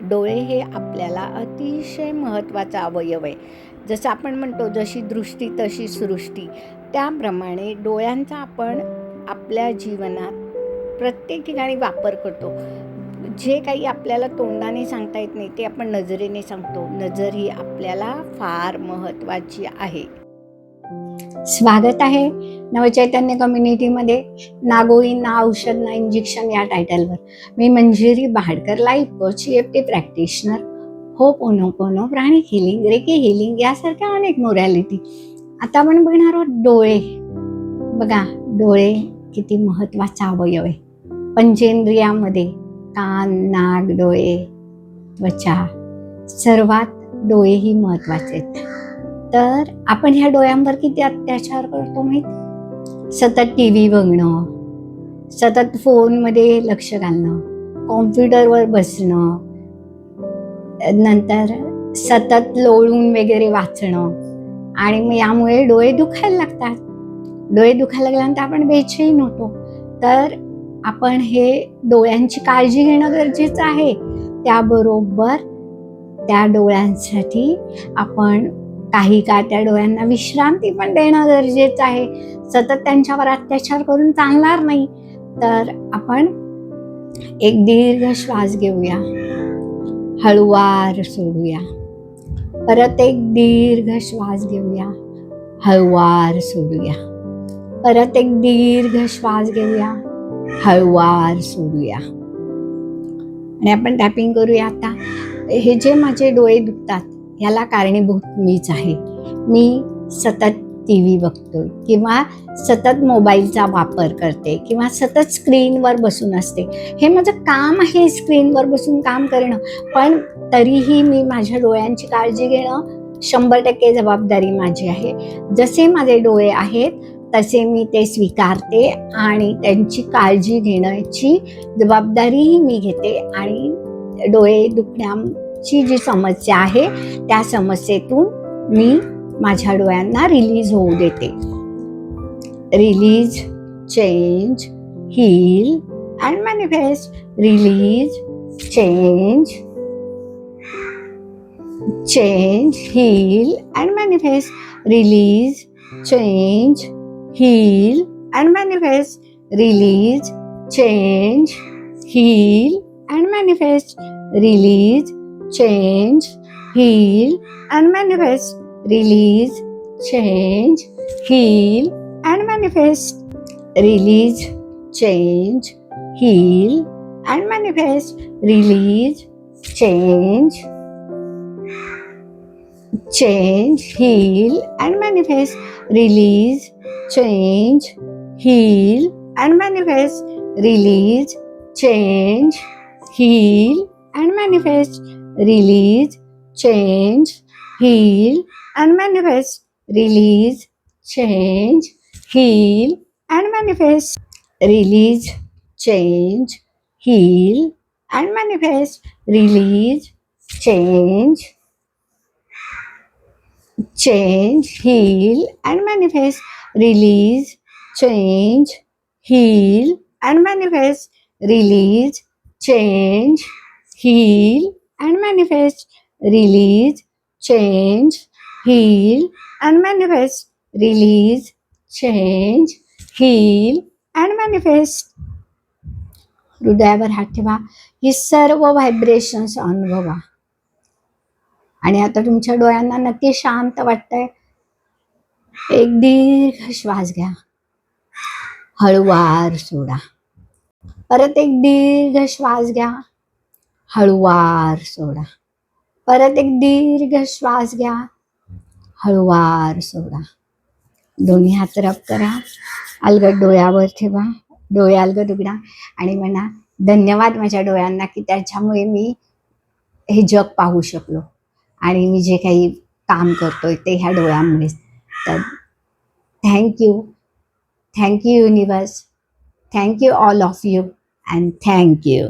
डोळे हे आपल्याला अतिशय महत्त्वाचा अवयव आहे. जसं आपण म्हणतो जशी दृष्टी तशी सृष्टी, त्याप्रमाणे डोळ्यांचा आपण आपल्या जीवनात प्रत्येक ठिकाणी वापर करतो. जे काही आपल्याला तोंडाने सांगता येत नाही ते आपण नजरेने सांगतो. नजर ही आपल्याला फार महत्त्वाची आहे. स्वागत आहे नवचैतन्य कम्युनिटीमध्ये. नागोळी ना औषध ना इंजेक्शन या टायटलवर मी Manjiri Bahadkar, life coach, EFT practitioner, होपोनोपोनो, प्राणिक हिलिंग, रेकी हिलिंग यासारख्या अनेक मोरॅलिटी. आता आपण बघणार आहोत डोळे. बघा, डोळे किती महत्त्वाचा अवयव आहे. पंचेंद्रियामध्ये कान, नाक, डोळे, त्वचा, सर्वात डोळे ही महत्त्वाचे आहेत. तर आपण ह्या डोळ्यांवर किती अत्याचार करतो माहिती? सतत TV बघणं, सतत फोनमध्ये लक्ष घालणं, कॉम्प्युटरवर बसणं, नंतर सतत लोळून वगैरे वाचणं, आणि मग यामुळे डोळे दुखायला लागतात. डोळे दुखायला लागल्यानंतर आपण बेचैन होतो. तर आपण हे डोळ्यांची काळजी घेणं गरजेचं आहे. त्याबरोबर त्या डोळ्यांसाठी आपण काही काळ त्या डोळ्यांना विश्रांती पण देणं गरजेचं आहे. सतत त्यांच्यावर अत्याचार करून चालणार नाही. तर आपण एक दीर्घ श्वास घेऊया, हळुवार सोडूया. परत एक दीर्घ श्वास घेऊया, हळुवार सोडूया. परत एक दीर्घ श्वास घेऊया, हळुवार सोडूया. आणि आपण टॅपिंग करूया आता. हे जे माझे डोळे दुखतात याला कारणीभूत मीच आहे. मी सतत TV बघतोय, किंवा सतत मोबाईलचा वापर करते, किंवा सतत स्क्रीनवर बसून असते. हे माझं काम आहे, स्क्रीनवर बसून काम करणं. पण तरीही मी माझ्या डोळ्यांची काळजी घेणं 100% जबाबदारी माझी आहे. जसे माझे डोळे आहेत तसे मी ते स्वीकारते आणि त्यांची काळजी घेण्याची जबाबदारीही मी घेते. आणि डोळे दुखण्याची जी समस्या आहे त्या समस्येतून मी माझ्या डोळ्यांना रिलीज होऊ देते. Release, change, heal and manifest. Release, change, change, heal and manifest. Release, change, heal and manifest. Release, change, heal and manifest. Release, change, heal and manifest. Release, change, heal and manifest. Release, change, heal and manifest. Release, change, heal and manifest. Release, change, heal and manifest. Release, change, heal and manifest. Release, change, heal and manifest. Release, change, heal and manifest. Release, change, heal and manifest. Release, change, heal and manifest. Release, change, heal and manifest. Release, change, heal and manifest. Release, change, heal and manifest. Release, change, heal and manifest. हृदयावर हात ठेवा. ही सर्व vibrations अनुभवा. आणि आता तुमच्या डोळ्यांना नक्की शांत वाटतंय. एक दीर्घ श्वास घ्या, हळुवार सोडा. परत एक दीर्घ श्वास घ्या, हळुवार सोडा. परत एक दीर्घ श्वास घ्या, हळुवार सोडा. दोन्ही हात रब करा, अलगद डोळ्यावर ठेवा, डोळे अलगद उघडा आणि म्हणा, धन्यवाद माझ्या डोळ्यांना की त्याच्यामुळे मी हे जग पाहू शकलो आणि मी जे काही काम करतोय ते ह्या डोळ्यामुळेच. तर thank you, thank you universe, thank you all of you and thank you.